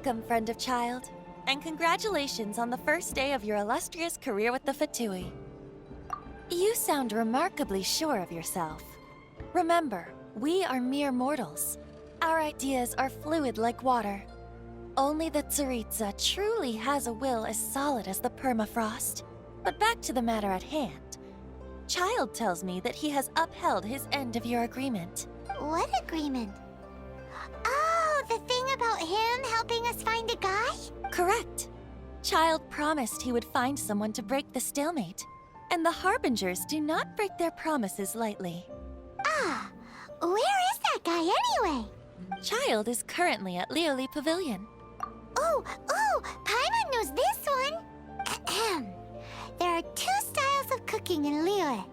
Welcome, friend of child, and congratulations on the first day of your illustrious career with the Fatui. You sound remarkably sure of yourself. Remember, we are mere mortals. Our ideas are fluid like water. Only the Tsaritsa truly has a will as solid as the permafrost. But back to the matter at hand. Child tells me that he has upheld his end of your agreement. What agreement? Oh, the thing about him helping us find a guy? Correct. Child promised he would find someone to break the stalemate. And the Harbingers do not break their promises lightly. Ah, where is that guy anyway? Child is currently at Lioli Pavilion. Oh, Paimon knows this one. Ahem. There are two styles of cooking in Liyue,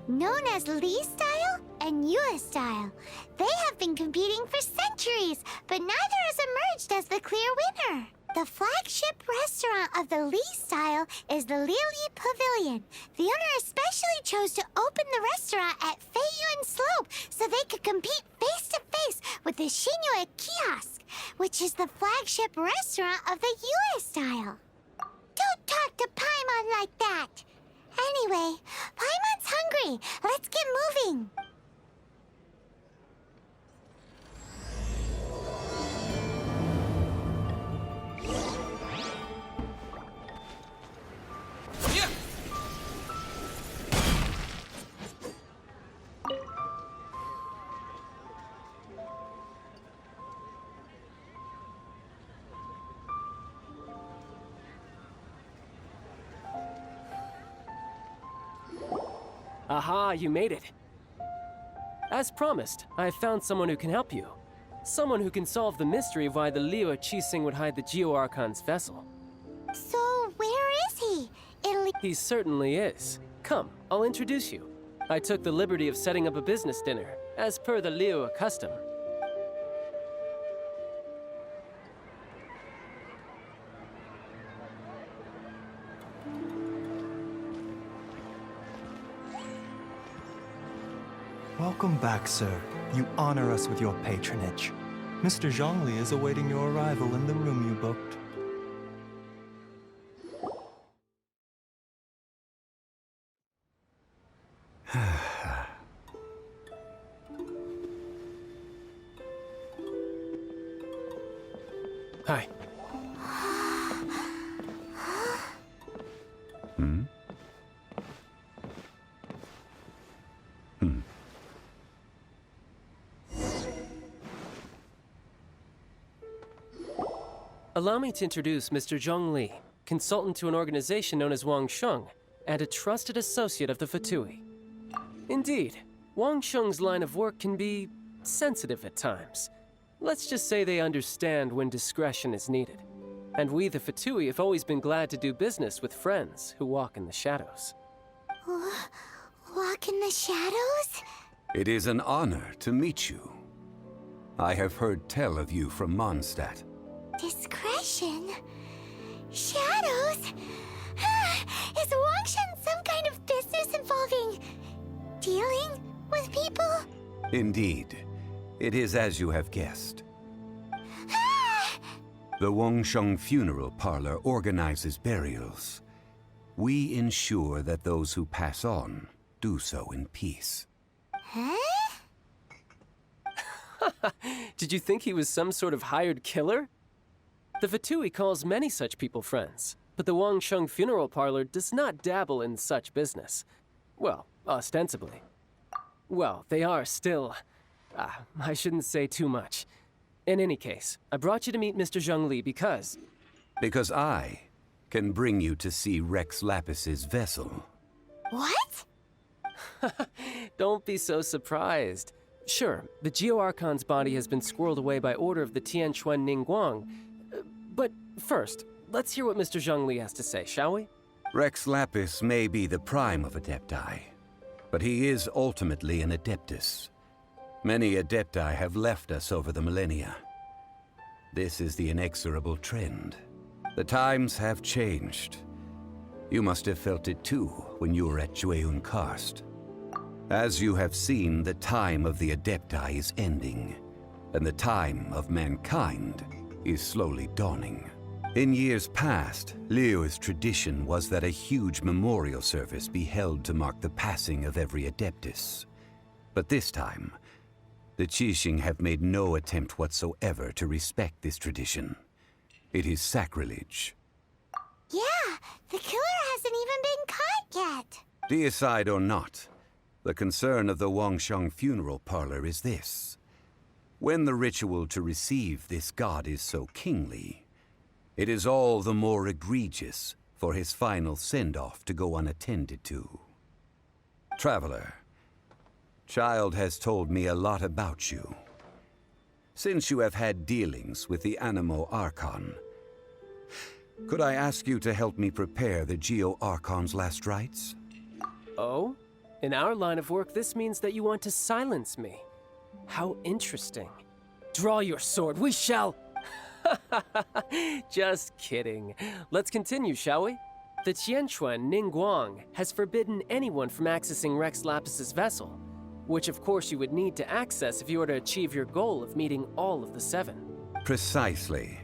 known as Li style and Yue style. They have been competing for centuries, but neither has emerged as the clear winner. The flagship restaurant of the Li style is the Lioli Pavilion. The owner especially chose to open the restaurant at Feiyuan Slope so they could compete face-to-face with the Xinyue Kiosk, which is the flagship restaurant of the Yue style. Don't talk to Paimon like that! Anyway, Paimon's hungry. Let's get moving. Aha, you made it. As promised, I have found someone who can help you. Someone who can solve the mystery of why the Liyue Qixing would hide the Geo-Archon's vessel. So, where is he? He certainly is. Come, I'll introduce you. I took the liberty of setting up a business dinner, as per the Liyue custom. Welcome back, sir. You honor us with your patronage. Mr. Zhongli is awaiting your arrival in the room you booked. Hi. Allow me to introduce Mr. Zhong Li, consultant to an organization known as Wang Sheng, and a trusted associate of the Fatui. Indeed, Wang Sheng's line of work can be sensitive at times. Let's just say they understand when discretion is needed. And we, the Fatui, have always been glad to do business with friends who walk in the shadows. Walk in the shadows? It is an honor to meet you. I have heard tell of you from Mondstadt. Discretion? Shadows? Is Wang Shen some kind of business involving dealing with people? Indeed. It is as you have guessed. The Wangsheng Funeral Parlor organizes burials. We ensure that those who pass on do so in peace. Huh? Did you think he was some sort of hired killer? The Fatui calls many such people friends, but the Wangsheng Funeral Parlor does not dabble in such business. Well, ostensibly. Well, they are still... I shouldn't say too much. In any case, I brought you to meet Mr. Zhong Li because... Because I can bring you to see Rex Lapis's vessel. What? Don't be so surprised. Sure, the Geo-Archon's body has been squirreled away by order of the Tianquan Ningguang. But first, let's hear what Mr. Zhong Li has to say, shall we? Rex Lapis may be the prime of Adepti, but he is ultimately an Adeptus. Many Adepti have left us over the millennia. This is the inexorable trend. The times have changed. You must have felt it too when you were at Jueyun Karst. As you have seen, the time of the Adepti is ending, and the time of mankind is slowly dawning. In years past, Liyue's tradition was that a huge memorial service be held to mark the passing of every Adeptus. But this time, the Qixing have made no attempt whatsoever to respect this tradition. It is sacrilege. Yeah, the killer hasn't even been caught yet. Deicide or not, the concern of the Wangsheng funeral parlor is this. When the ritual to receive this god is so kingly, it is all the more egregious for his final send-off to go unattended to. Traveler, Child has told me a lot about you. Since you have had dealings with the Animo Archon, could I ask you to help me prepare the Geo Archon's last rites? Oh? In our line of work, this means that you want to silence me. How interesting. Draw your sword, we shall... Just kidding. Let's continue, shall we? The Tianquan Ningguang has forbidden anyone from accessing Rex Lapis's vessel, which of course you would need to access if you were to achieve your goal of meeting all of the 7. Precisely.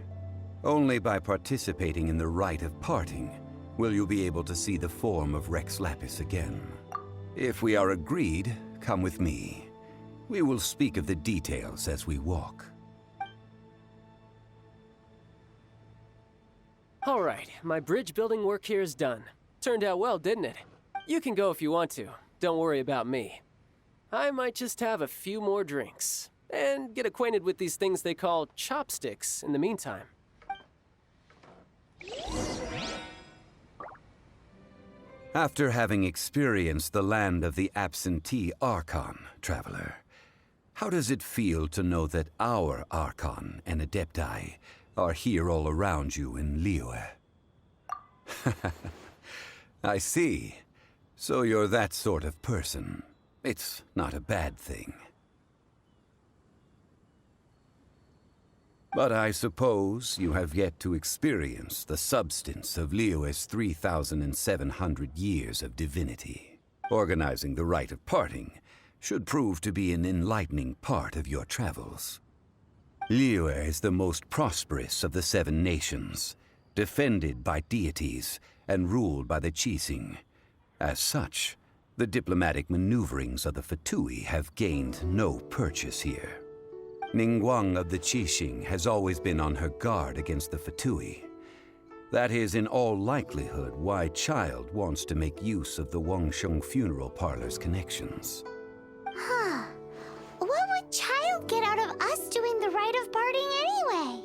Only by participating in the rite of parting will you be able to see the form of Rex Lapis again. If we are agreed, come with me. We will speak of the details as we walk. All right, my bridge building work here is done. Turned out well, didn't it? You can go if you want to. Don't worry about me. I might just have a few more drinks and get acquainted with these things they call chopsticks in the meantime. After having experienced the land of the absentee Archon, Traveler, how does it feel to know that our Archon and Adepti are here all around you in Liyue? I see. So you're that sort of person. It's not a bad thing. But I suppose you have yet to experience the substance of Liyue's 3,700 years of divinity. Organizing the rite of parting should prove to be an enlightening part of your travels. Liyue is the most prosperous of the 7 nations, defended by deities and ruled by the Qixing. As such, the diplomatic maneuverings of the Fatui have gained no purchase here. Ningguang of the Qixing has always been on her guard against the Fatui. That is in all likelihood why Child wants to make use of the Wangsheng funeral parlor's connections. Huh. What would Child get out of us doing the rite of parting anyway?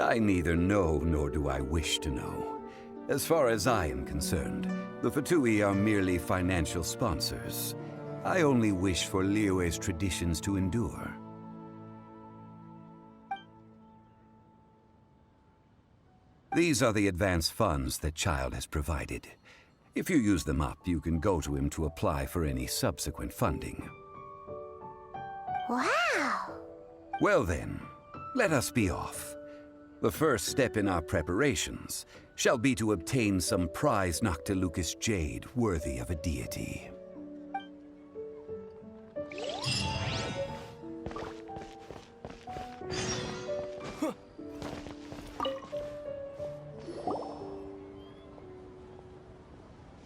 I neither know nor do I wish to know. As far as I am concerned, the Fatui are merely financial sponsors. I only wish for Liyue's traditions to endure. These are the advance funds that Child has provided. If you use them up, you can go to him to apply for any subsequent funding. Wow! Well then, let us be off. The first step in our preparations shall be to obtain some prize Noctilucous jade worthy of a deity.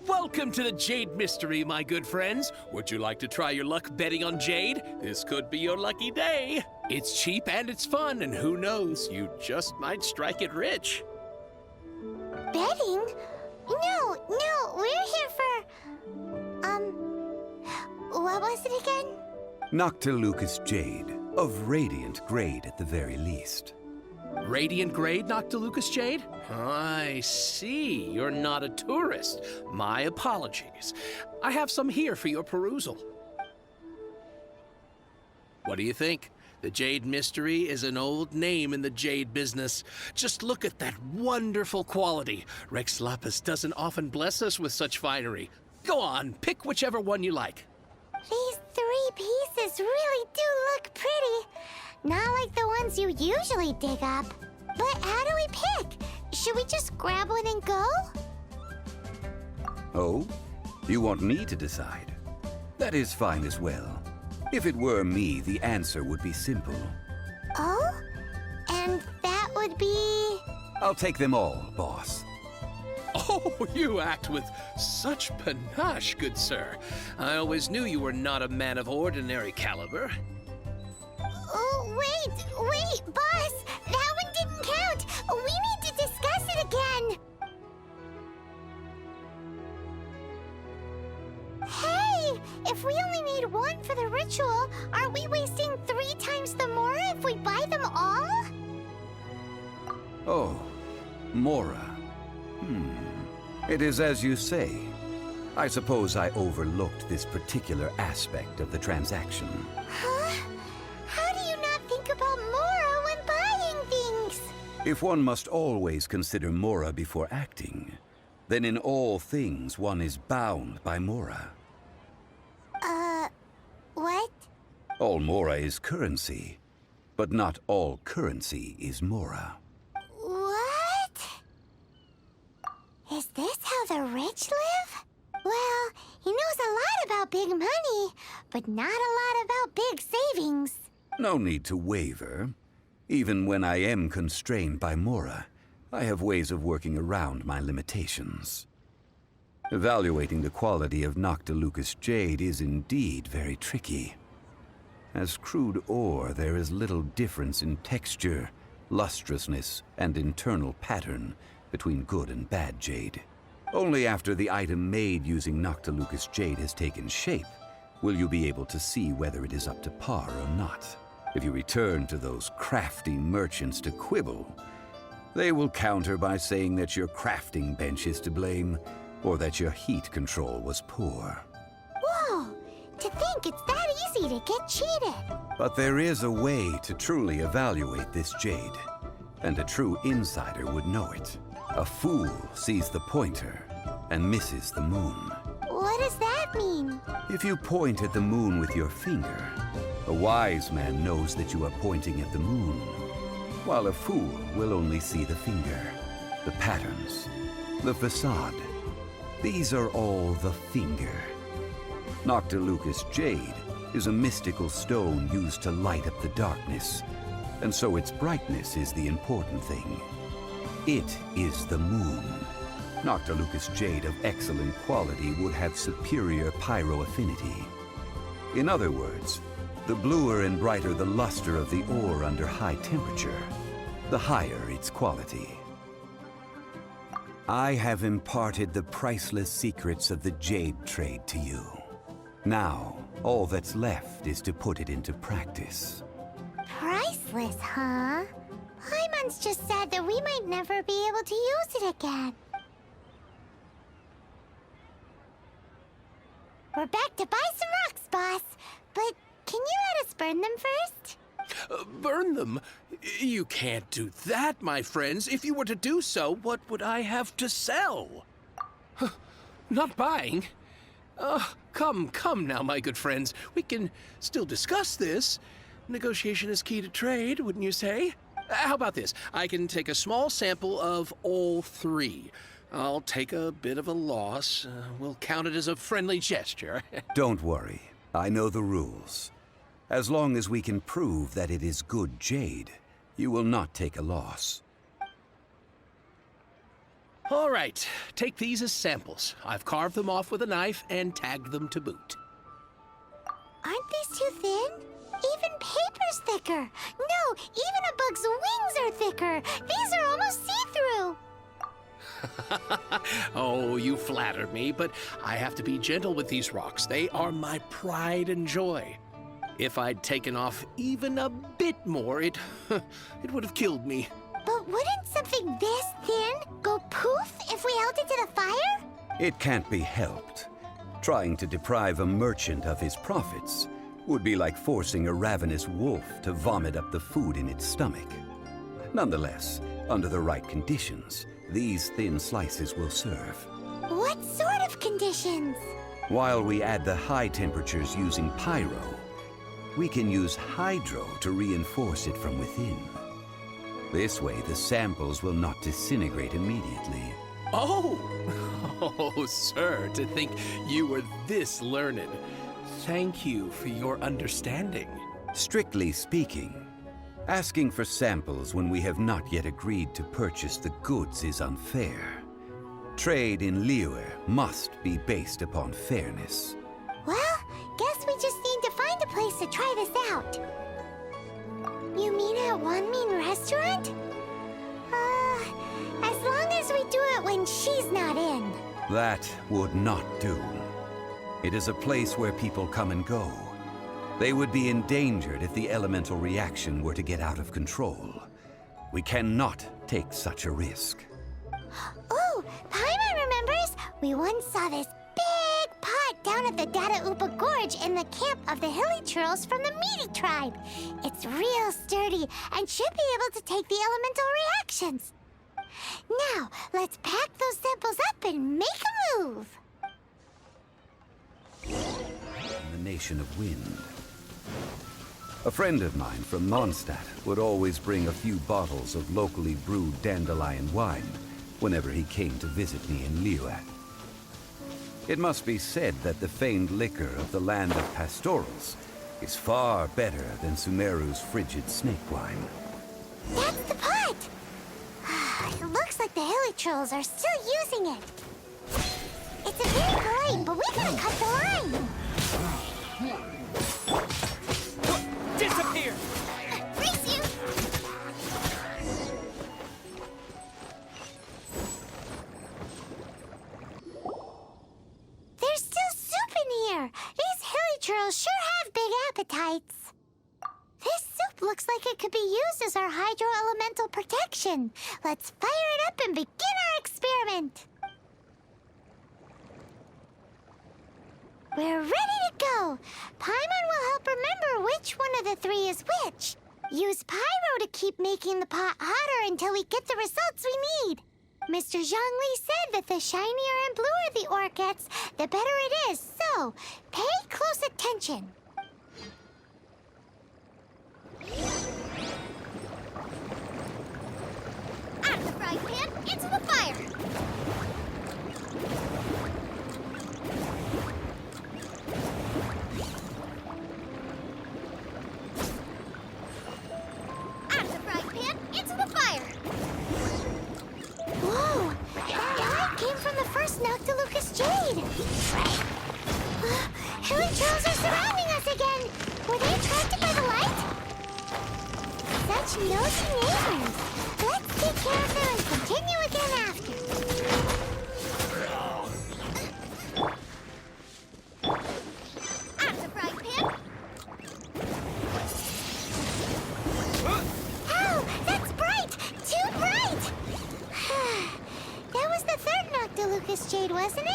Welcome to the Jade Mystery, my good friends. Would you like to try your luck betting on Jade? This could be your lucky day. It's cheap and it's fun, and who knows, you just might strike it rich. Betting? No, we're here for... what was it again? Noctilucous jade, of radiant grade at the very least. Radiant grade Noctilucous jade? I see. You're not a tourist. My apologies. I have some here for your perusal. What do you think? The Jade Mystery is an old name in the jade business. Just look at that wonderful quality. Rex Lapis doesn't often bless us with such finery. Go on, pick whichever one you like. These 3 pieces really do look pretty. Not like the ones you usually dig up. But how do we pick? Should we just grab one and go? Oh? You want me to decide? That is fine as well. If it were me, the answer would be simple. Oh? I'll take them all, boss. Oh, you act with such panache, good sir. I always knew you were not a man of ordinary caliber. Oh, wait, boss! That one didn't count! We need to discuss it again! Hey! If we only need one for the ritual, aren't we wasting 3 times the Mora if we buy them all? Oh, Mora. It is as you say. I suppose I overlooked this particular aspect of the transaction. Huh? How do you not think about Mora when buying things? If one must always consider Mora before acting, then in all things one is bound by Mora. What? All Mora is currency, but not all currency is Mora. What? Is this how the rich live? Well, he knows a lot about big money, but not a lot about big savings. No need to waver. Even when I am constrained by Mora, I have ways of working around my limitations. Evaluating the quality of Noctilucous jade is indeed very tricky. As crude ore, there is little difference in texture, lustrousness, and internal pattern between good and bad jade. Only after the item made using Noctilucous jade has taken shape will you be able to see whether it is up to par or not. If you return to those crafty merchants to quibble, they will counter by saying that your crafting bench is to blame, or that your heat control was poor. Whoa! To think it's that easy to get cheated. But there is a way to truly evaluate this jade, and a true insider would know it. A fool sees the pointer and misses the moon. What does that mean? If you point at the moon with your finger, a wise man knows that you are pointing at the moon, while a fool will only see the finger, the patterns, the facade. These are all the finger. Noctilucous jade is a mystical stone used to light up the darkness, and so its brightness is the important thing. It is the moon. Noctilucous jade of excellent quality would have superior pyro affinity. In other words, the bluer and brighter the luster of the ore under high temperature, the higher its quality. I have imparted the priceless secrets of the jade trade to you. Now, all that's left is to put it into practice. Priceless, huh? Paimon's just said that we might never be able to use it again. We're back to buy some rocks, boss. But can you let us burn them first? Burn them? You can't do that, my friends. If you were to do so, what would I have to sell? Not buying? Come now, my good friends. We can still discuss this. Negotiation is key to trade, wouldn't you say? How about this? I can take a small sample of all 3. I'll take a bit of a loss. We'll count it as a friendly gesture. Don't worry. I know the rules. As long as we can prove that it is good jade, you will not take a loss. All right, take these as samples. I've carved them off with a knife and tagged them to boot. Aren't these too thin? Even paper's thicker. No, even a bug's wings are thicker. These are almost see-through. Oh, you flatter me, but I have to be gentle with these rocks. They are my pride and joy. If I'd taken off even a bit more, it would have killed me. But wouldn't something this thin go poof if we held it to the fire? It can't be helped. Trying to deprive a merchant of his profits would be like forcing a ravenous wolf to vomit up the food in its stomach. Nonetheless, under the right conditions, these thin slices will serve. What sort of conditions? While we add the high temperatures using pyro, we can use hydro to reinforce it from within. This way, the samples will not disintegrate immediately. Oh, sir, to think you were this learned. Thank you for your understanding. Strictly speaking, Asking for samples when we have not yet agreed to purchase the goods is unfair. Trade in Liyue must be based upon fairness. Well, guess we just need to find a place to try this out. You mean at Wanmin Restaurant? As long as we do it when she's not in. That would not do. It is a place where people come and go. They would be endangered if the elemental reaction were to get out of control. We cannot take such a risk. Oh, Paimon remembers! We once saw this big pot down at the Data Upa Gorge in the camp of the hilly churls from the Meaty tribe. It's real sturdy and should be able to take the elemental reactions. Now, let's pack those samples up and make a move. In the Nation of Wind. A friend of mine from Mondstadt would always bring a few bottles of locally brewed dandelion wine whenever he came to visit me in Liyue. It must be said that the famed liquor of the land of pastorals is far better than Sumeru's frigid snake wine. That's the pot! It looks like the hilly trolls are still using it. It's a very polite, but we gotta cut the line. Disappear! Freeze you! There's still soup in here. These hilly trolls sure have big appetites. This soup looks like it could be used as our hydro-elemental protection. Let's fire it up and begin our experiment. We're ready to go. Paimon will help remember which one of the three is which. Use Pyro to keep making the pot hotter until we get the results we need. Mr. Zhongli said that the shinier and bluer the ore gets, the better it is. So, pay close attention. Out of the frying pan, into the fire! Out of the frying pan, into the fire! Whoa! That light came from the first Noctilucous Jade! Hilly trolls are surrounding us again! Were they attracted by the light? Such nosy neighbors! Let's take care of them and continue again after. Out of the frying pan! Ow! That's bright! Too bright! That was the third Noctilucous Jade, wasn't it?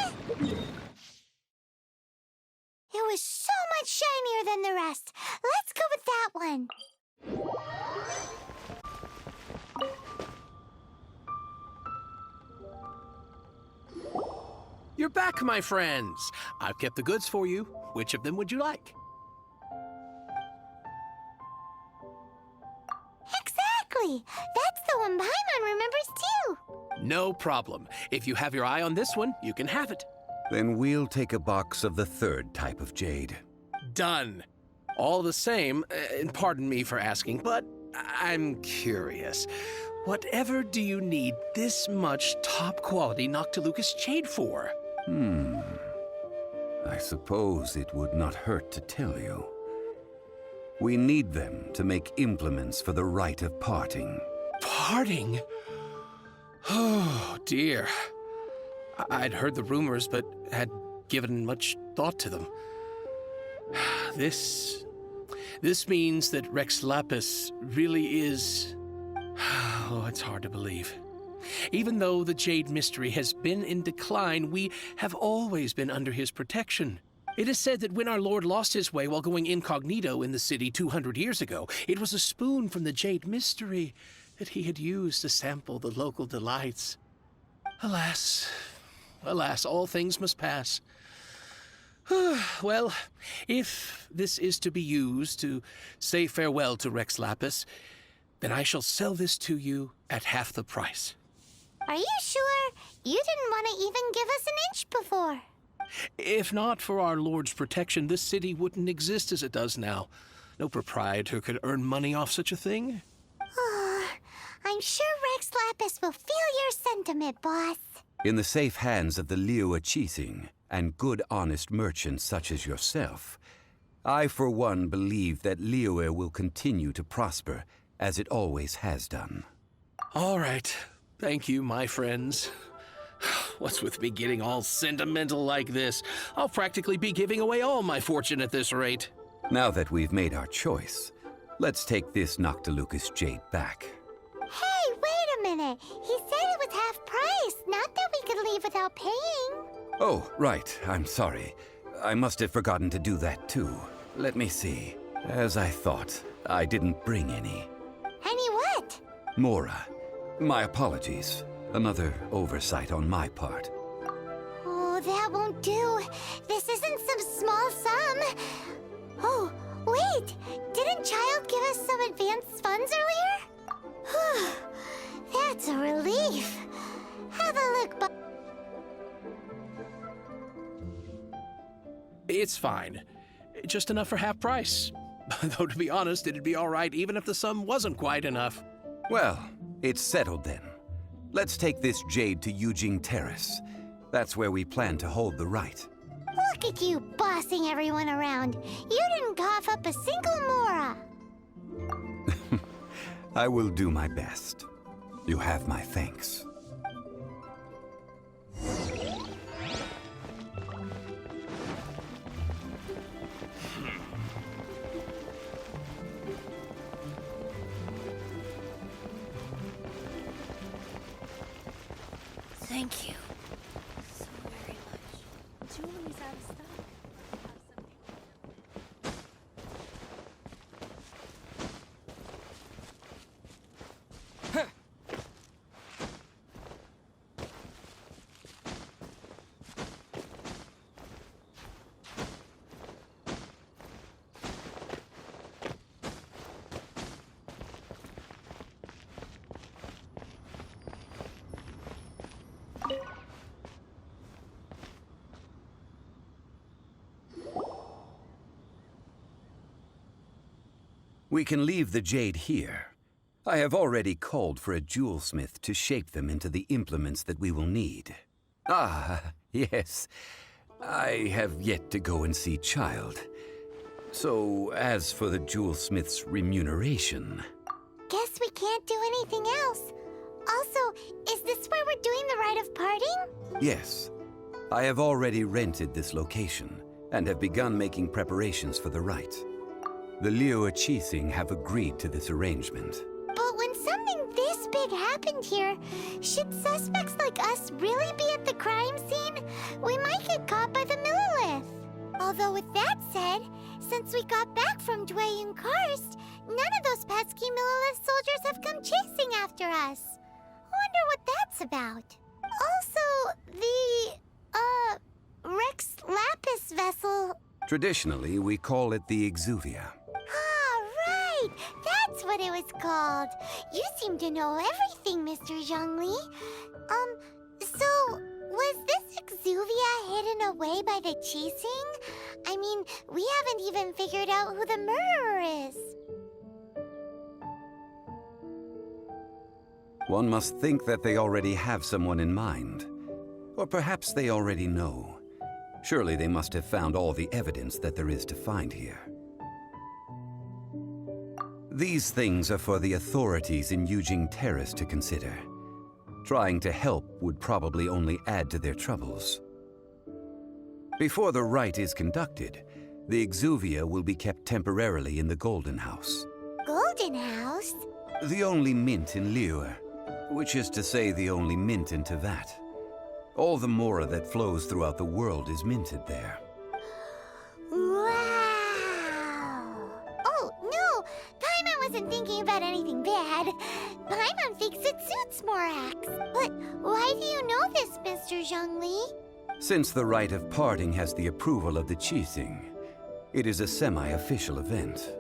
It was so much shinier than the rest. Let's go with that one. You're back, my friends. I've kept the goods for you. Which of them would you like? Exactly. That's the one Paimon remembers too. No problem. If you have your eye on this one, you can have it. Then we'll take a box of the third type of jade. Done. All the same, and pardon me for asking, but I'm curious. Whatever do you need this much top-quality Noctilucous Jade for? I suppose it would not hurt to tell you. We need them to make implements for the rite of parting. Parting? Oh, dear. I'd heard the rumors, but had given much thought to them. This means that Rex Lapis really is... Oh, it's hard to believe. Even though the Jade Mystery has been in decline, we have always been under his protection. It is said that when our Lord lost his way while going incognito in the city 200 years ago, it was a spoon from the Jade Mystery that he had used to sample the local delights. Alas, alas, all things must pass. Well, if this is to be used to say farewell to Rex Lapis, then I shall sell this to you at half the price. Are you sure? You didn't want to even give us an inch before. If not for our Lord's protection, this city wouldn't exist as it does now. No proprietor could earn money off such a thing. I'm sure Rex Lapis will feel your sentiment, boss. In the safe hands of the Liu Chising and good honest merchants such as yourself, I for one believe that Liu will continue to prosper as it always has done. All right. Thank you, my friends. What's with me getting all sentimental like this? I'll practically be giving away all my fortune at this rate. Now that we've made our choice, let's take this Noctilucous jade back. Hey, wait a minute. He said it was half price, not that we could leave without paying. Oh, right. I'm sorry. I must have forgotten to do that too. Let me see. As I thought, I didn't bring any. Any what? Mora. My apologies. Another oversight on my part. Oh, that won't do. This isn't some small sum. Oh, wait. Didn't Child give us some advanced funds earlier? That's a relief. Have a look, It's fine. Just enough for half price. Though to be honest, it'd be all right even if the sum wasn't quite enough. Well, it's settled then. Let's take this jade to Yujing Terrace. That's where we plan to hold the rite. Look at you bossing everyone around. You didn't cough up a single Mora. I will do my best. You have my thanks. Thank you so very much. Julie's out of stock. We can leave the jade here. I have already called for a jewelsmith to shape them into the implements that we will need. Ah, yes. I have yet to go and see Child. So, as for the jewelsmith's remuneration... Guess we can't do anything else. Also, is this where we're doing the rite of parting? Yes. I have already rented this location and have begun making preparations for the rite. The Liu Chising have agreed to this arrangement. But when something this big happened here, should suspects like us really be at the crime scene? We might get caught by the Millilith. Although with that said, since we got back from Dwayne Karst, none of those pesky Millilith soldiers have come chasing after us. Wonder what that's about. Also, the, Rex Lapis vessel... Traditionally, we call it the Exuvia. Ah, right! That's what it was called. You seem to know everything, Mr. Zhongli. So, was this Exuvia hidden away by the Chising? I mean, we haven't even figured out who the murderer is. One must think that they already have someone in mind. Or perhaps they already know. Surely they must have found all the evidence that there is to find here. These things are for the authorities in Yujing Terrace to consider. Trying to help would probably only add to their troubles. Before the rite is conducted, the Exuvia will be kept temporarily in the Golden House. Golden House? The only mint in Liyue, which is to say the only mint in Tevat. All the mora that flows throughout the world is minted there. Wow! Oh, no! Paimon wasn't thinking about anything bad. Paimon thinks it suits Morax. But why do you know this, Mr. Zhongli? Since the rite of parting has the approval of the Chising, it is a semi-official event.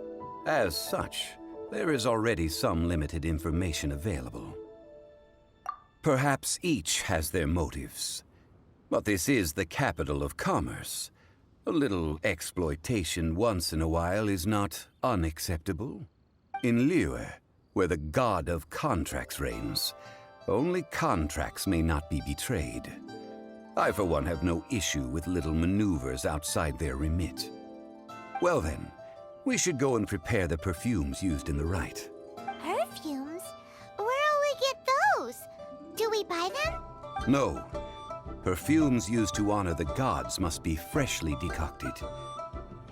As such, there is already some limited information available. Perhaps each has their motives, but this is the capital of commerce. A little exploitation once in a while is not unacceptable. In Liyue, where the god of contracts reigns, only contracts may not be betrayed. I, for one, have no issue with little maneuvers outside their remit. Well then, we should go and prepare the perfumes used in the rite. Perfumes? Where'll we get those? Do we buy them? No. Perfumes used to honor the gods must be freshly decocted.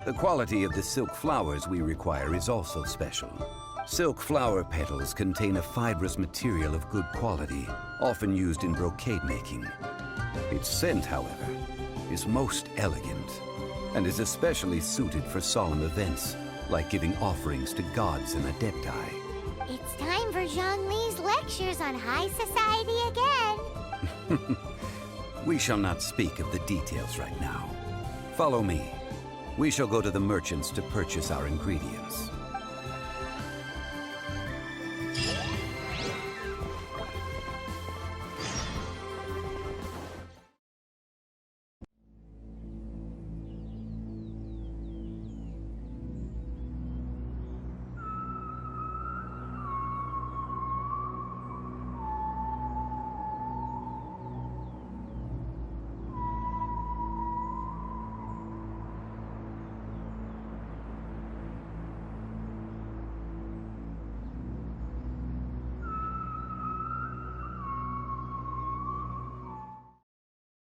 The quality of the silk flowers we require is also special. Silk flower petals contain a fibrous material of good quality, often used in brocade making. Its scent, however, is most elegant, and is especially suited for solemn events, like giving offerings to gods and adepti. It's time for Zhongli's lectures on high society again. We shall not speak of the details right now. Follow me. We shall go to the merchants to purchase our ingredients.